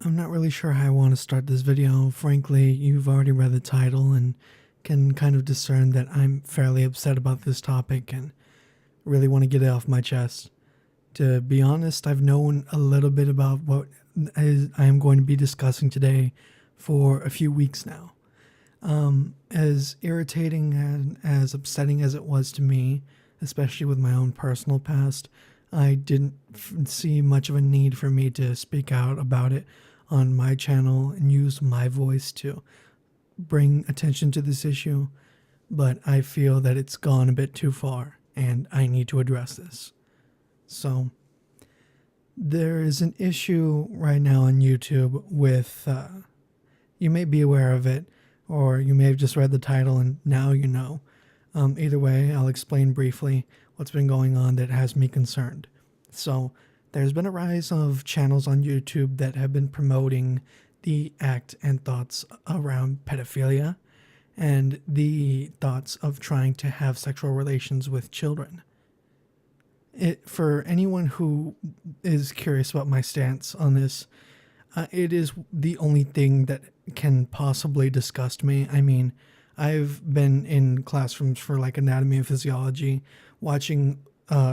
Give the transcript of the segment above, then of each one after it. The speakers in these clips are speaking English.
I'm not really sure how I want to start this video. Frankly, you've already read the title and can kind of discern that I'm fairly upset about this topic and really want to get it off my chest. To be honest, I've known a little bit about what I am going to be discussing today for a few weeks now. As irritating and as upsetting as it was to me, especially with my own personal past, I didn't see much of a need for me to speak out about it on my channel and use my voice to bring attention to this issue. But I feel that it's gone a bit too far and I need to address this. So, there is an issue right now on YouTube with, you may be aware of it, or you may have just read the title and now you know. Either way, I'll explain briefly what's been going on that has me concerned. So, there's been a rise of channels on YouTube that have been promoting the act and thoughts around pedophilia and the thoughts of trying to have sexual relations with children. For anyone who is curious about my stance on this, it is the only thing that can possibly disgust me. I mean, I've been in classrooms for like anatomy and physiology, watching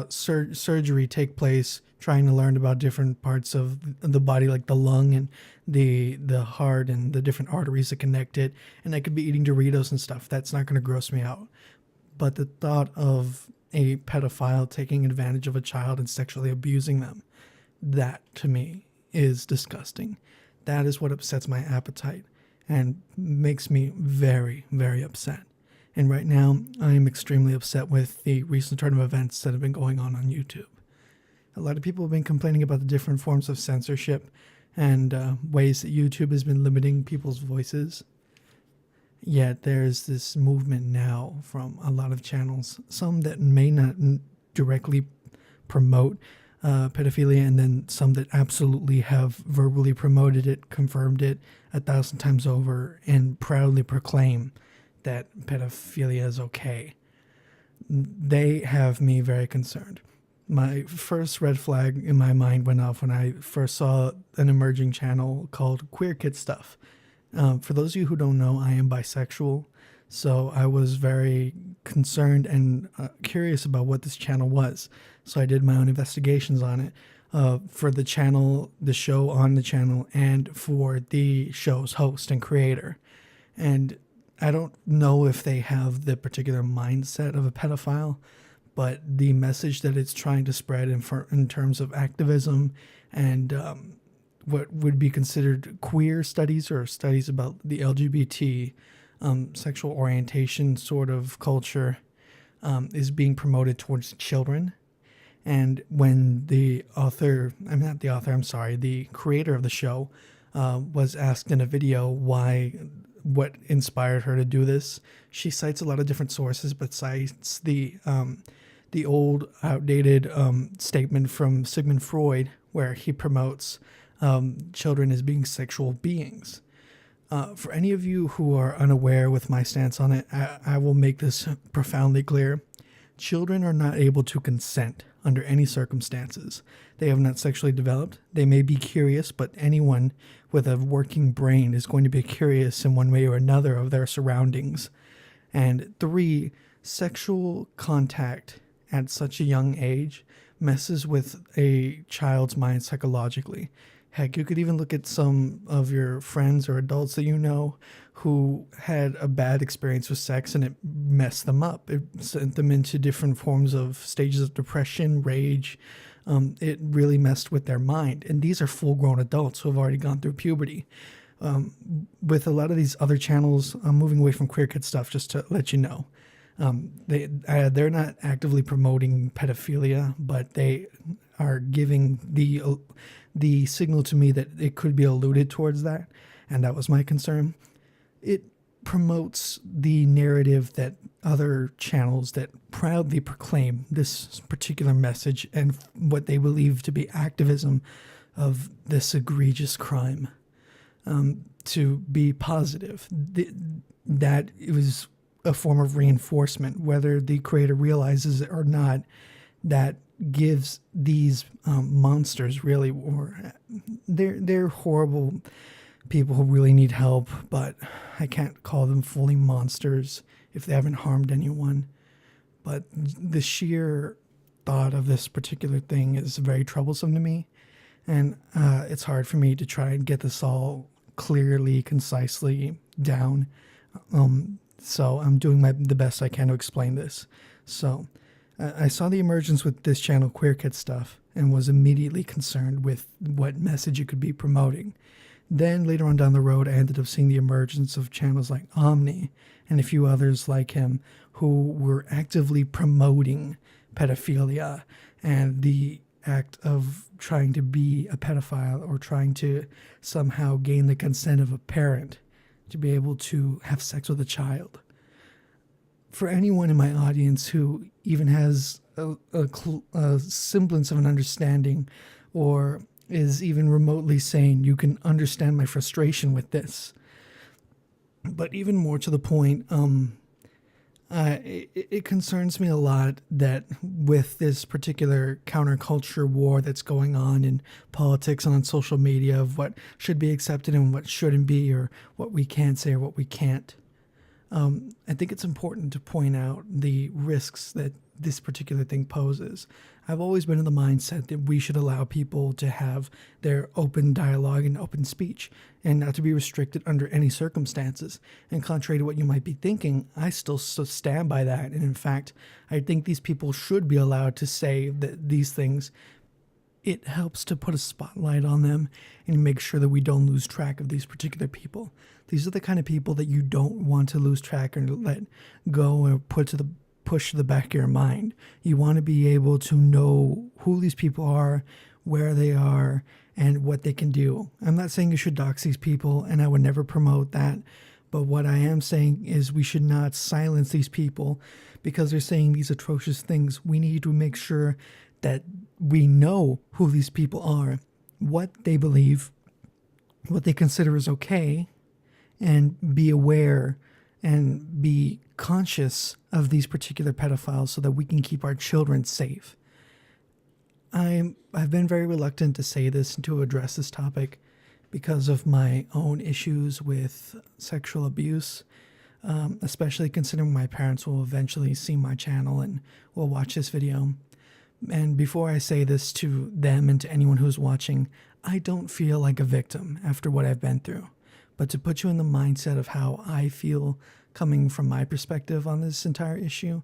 surgery take place, trying to learn about different parts of the body, like the lung and the heart and the different arteries that connect it. And I could be eating Doritos and stuff. That's not going to gross me out. But the thought of a pedophile taking advantage of a child and sexually abusing them, that to me is disgusting. That is what upsets my appetite and makes me very, very upset. And right now, I am extremely upset with the recent turn of events that have been going on YouTube. A lot of people have been complaining about the different forms of censorship and ways that YouTube has been limiting people's voices. Yet there's this movement now from a lot of channels, some that may not directly promote pedophilia, and then some that absolutely have verbally promoted it, confirmed it 1,000 times over, and proudly proclaim that pedophilia is okay. They have me very concerned. My first red flag in my mind went off when I first saw an emerging channel called Queer Kid Stuff. For those of you who don't know, I am bisexual, so I was very concerned and curious about what this channel was. So I did my own investigations on it for the channel, the show on the channel, and for the show's host and creator. And I don't know if they have the particular mindset of a pedophile, but the message that it's trying to spread in terms of activism and what would be considered queer studies or studies about the LGBT sexual orientation sort of culture is being promoted towards children. And when the creator of the show was asked in a video what inspired her to do this, she cites a lot of different sources, but cites the old outdated statement from Sigmund Freud, where he promotes children as being sexual beings. For any of you who are unaware with my stance on it, I will make this profoundly clear. Children are not able to consent under any circumstances. They have not sexually developed. They may be curious, but anyone with a working brain is going to be curious in one way or another of their surroundings. And 3, sexual contact at such a young age messes with a child's mind psychologically. Heck, you could even look at some of your friends or adults that you know who had a bad experience with sex and it messed them up. It sent them into different forms of stages of depression, rage. It really messed with their mind. And these are full-grown adults who have already gone through puberty. With a lot of these other channels, I'm moving away from Queer Kid Stuff just to let you know. They're not actively promoting pedophilia, but they are giving the signal to me that it could be alluded towards that, and that was my concern. It promotes the narrative that other channels that proudly proclaim this particular message and what they believe to be activism of this egregious crime to be positive. That it was a form of reinforcement, whether the creator realizes it or not, that gives these monsters really, or they're horrible people who really need help, but I can't call them fully monsters if they haven't harmed anyone. But the sheer thought of this particular thing is very troublesome to me, and it's hard for me to try and get this all clearly, concisely down. So I'm doing the best I can to explain this. So I saw the emergence with this channel, Queer Kid Stuff, and was immediately concerned with what message it could be promoting. Then later on down the road, I ended up seeing the emergence of channels like Omni and a few others like him who were actively promoting pedophilia and the act of trying to be a pedophile or trying to somehow gain the consent of a parent to be able to have sex with a child. For anyone in my audience who even has a semblance of an understanding or is even remotely sane, you can understand my frustration with this. But even more to the point, it concerns me a lot that with this particular counterculture war that's going on in politics and on social media of what should be accepted and what shouldn't be, or what we can say or what we can't, I think it's important to point out the risks that this particular thing poses. I've always been in the mindset that we should allow people to have their open dialogue and open speech and not to be restricted under any circumstances. And contrary to what you might be thinking, I still stand by that. And in fact, I think these people should be allowed to say that these things. It helps to put a spotlight on them and make sure that we don't lose track of these particular people. These are the kind of people that you don't want to lose track or let go or push to the back of your mind. You want to be able to know who these people are, where they are, and what they can do. I'm not saying you should dox these people, and I would never promote that. But what I am saying is we should not silence these people because they're saying these atrocious things. We need to make sure that we know who these people are, what they believe, what they consider is okay, and be aware and be conscious of these particular pedophiles so that we can keep our children safe. I've been very reluctant to say this and to address this topic because of my own issues with sexual abuse, especially considering my parents will eventually see my channel and will watch this video. And before I say this to them and to anyone who's watching, I don't feel like a victim after what I've been through. But to put you in the mindset of how I feel coming from my perspective on this entire issue,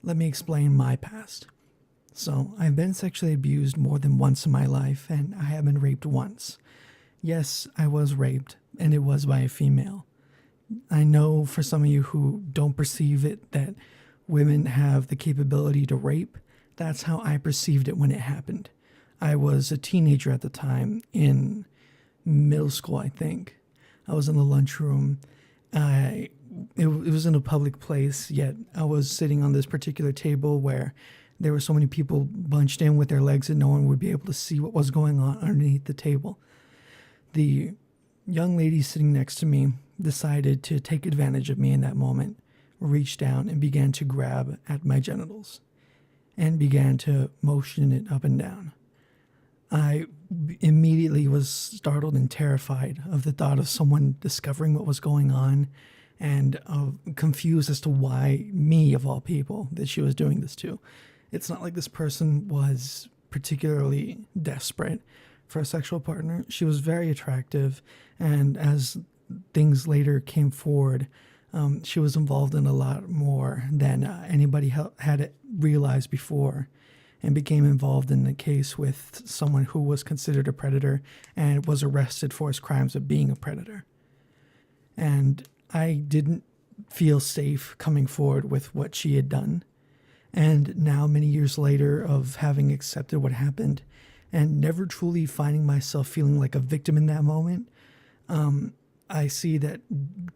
let me explain my past. So I've been sexually abused more than once in my life, and I have been raped once. Yes, I was raped, and it was by a female. I know for some of you who don't perceive it that women have the capability to rape. That's how I perceived it when it happened. I was a teenager at the time, in middle school, I think. I was in the lunchroom. It was in a public place, yet I was sitting on this particular table where there were so many people bunched in with their legs that no one would be able to see what was going on underneath the table. The young lady sitting next to me decided to take advantage of me in that moment, reached down and began to grab at my genitals and began to motion it up and down. I immediately was startled and terrified of the thought of someone discovering what was going on and confused as to why me, of all people, that she was doing this to. It's not like this person was particularly desperate for a sexual partner. She was very attractive, and as things later came forward, she was involved in a lot more than anybody had realized before, and became involved in a case with someone who was considered a predator and was arrested for his crimes of being a predator. And I didn't feel safe coming forward with what she had done. And now, many years later of having accepted what happened and never truly finding myself feeling like a victim in that moment, I see that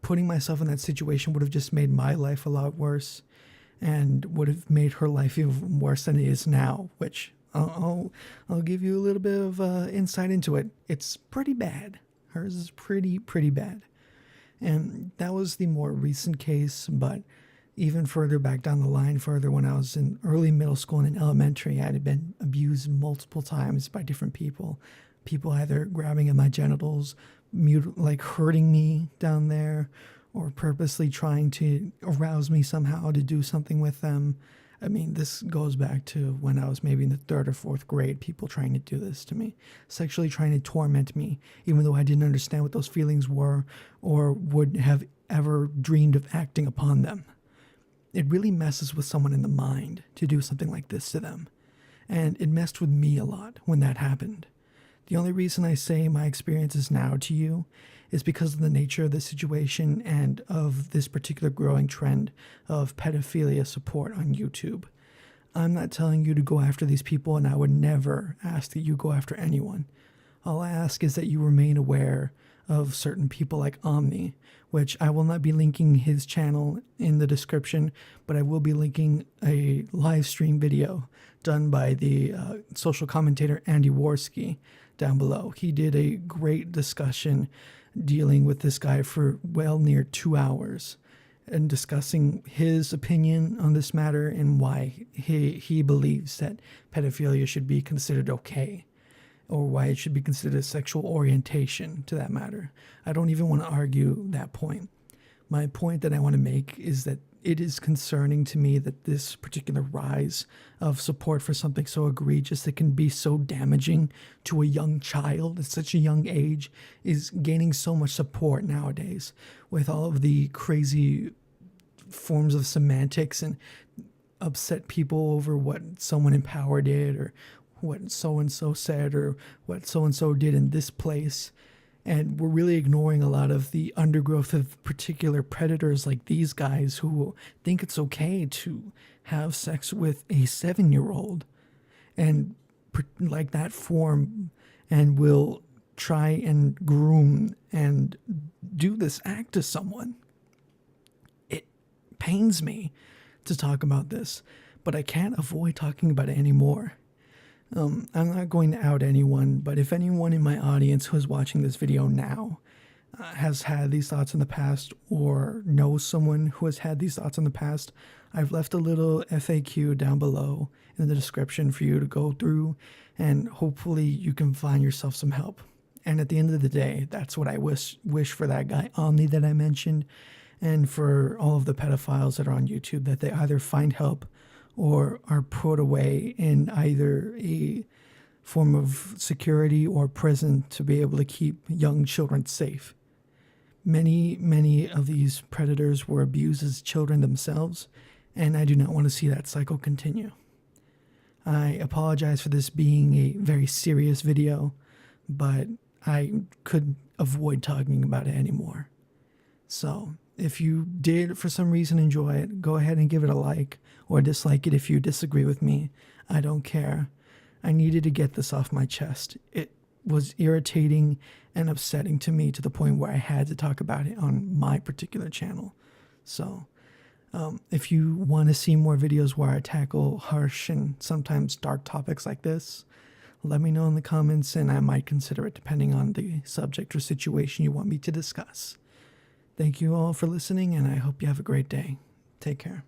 putting myself in that situation would have just made my life a lot worse and would have made her life even worse than it is now, which I'll give you a little bit of insight into it. It's pretty bad. Hers is pretty bad. And that was the more recent case, but even further back down the line, further when I was in early middle school and in elementary, I had been abused multiple times by different people. People either grabbing at my genitals, like hurting me down there, or purposely trying to arouse me somehow to do something with them. I mean, this goes back to when I was maybe in the 3rd or 4th grade, people trying to do this to me, sexually trying to torment me, even though I didn't understand what those feelings were or would have ever dreamed of acting upon them. It really messes with someone in the mind to do something like this to them. And it messed with me a lot when that happened. The only reason I say my experiences now to you is because of the nature of the situation and of this particular growing trend of pedophilia support on YouTube. I'm not telling you to go after these people, and I would never ask that you go after anyone. All I ask is that you remain aware of certain people like Omni, which I will not be linking his channel in the description, but I will be linking a live stream video done by the social commentator Andy Worski down below. He did a great discussion dealing with this guy for well near 2 hours and discussing his opinion on this matter and why he believes that pedophilia should be considered okay, or why it should be considered a sexual orientation to that matter. I don't even want to argue that point. My point that I want to make is that it is concerning to me that this particular rise of support for something so egregious that can be so damaging to a young child at such a young age is gaining so much support nowadays, with all of the crazy forms of semantics and upset people over what someone in power did or what so-and-so said or what so-and-so did in this place. And we're really ignoring a lot of the undergrowth of particular predators like these guys who think it's okay to have sex with a 7-year-old and like that form, and will try and groom and do this act to someone. It pains me to talk about this, but I can't avoid talking about it anymore. I'm not going to out anyone, but if anyone in my audience who is watching this video now has had these thoughts in the past or knows someone who has had these thoughts in the past, I've left a little FAQ down below in the description for you to go through, and hopefully you can find yourself some help. And at the end of the day, that's what I wish for that guy Omni that I mentioned, and for all of the pedophiles that are on YouTube, that they either find help or are put away in either a form of security or prison to be able to keep young children safe. Many of these predators were abused as children themselves, and I do not want to see that cycle continue. I apologize for this being a very serious video, but I could avoid talking about it anymore. So if you did for some reason enjoy it, go ahead and give it a like or dislike it if you disagree with me. I don't care. I needed to get this off my chest. It was irritating and upsetting to me to the point where I had to talk about it on my particular channel. So if you want to see more videos where I tackle harsh and sometimes dark topics like this, let me know in the comments and I might consider it depending on the subject or situation you want me to discuss. Thank you all for listening, and I hope you have a great day. Take care.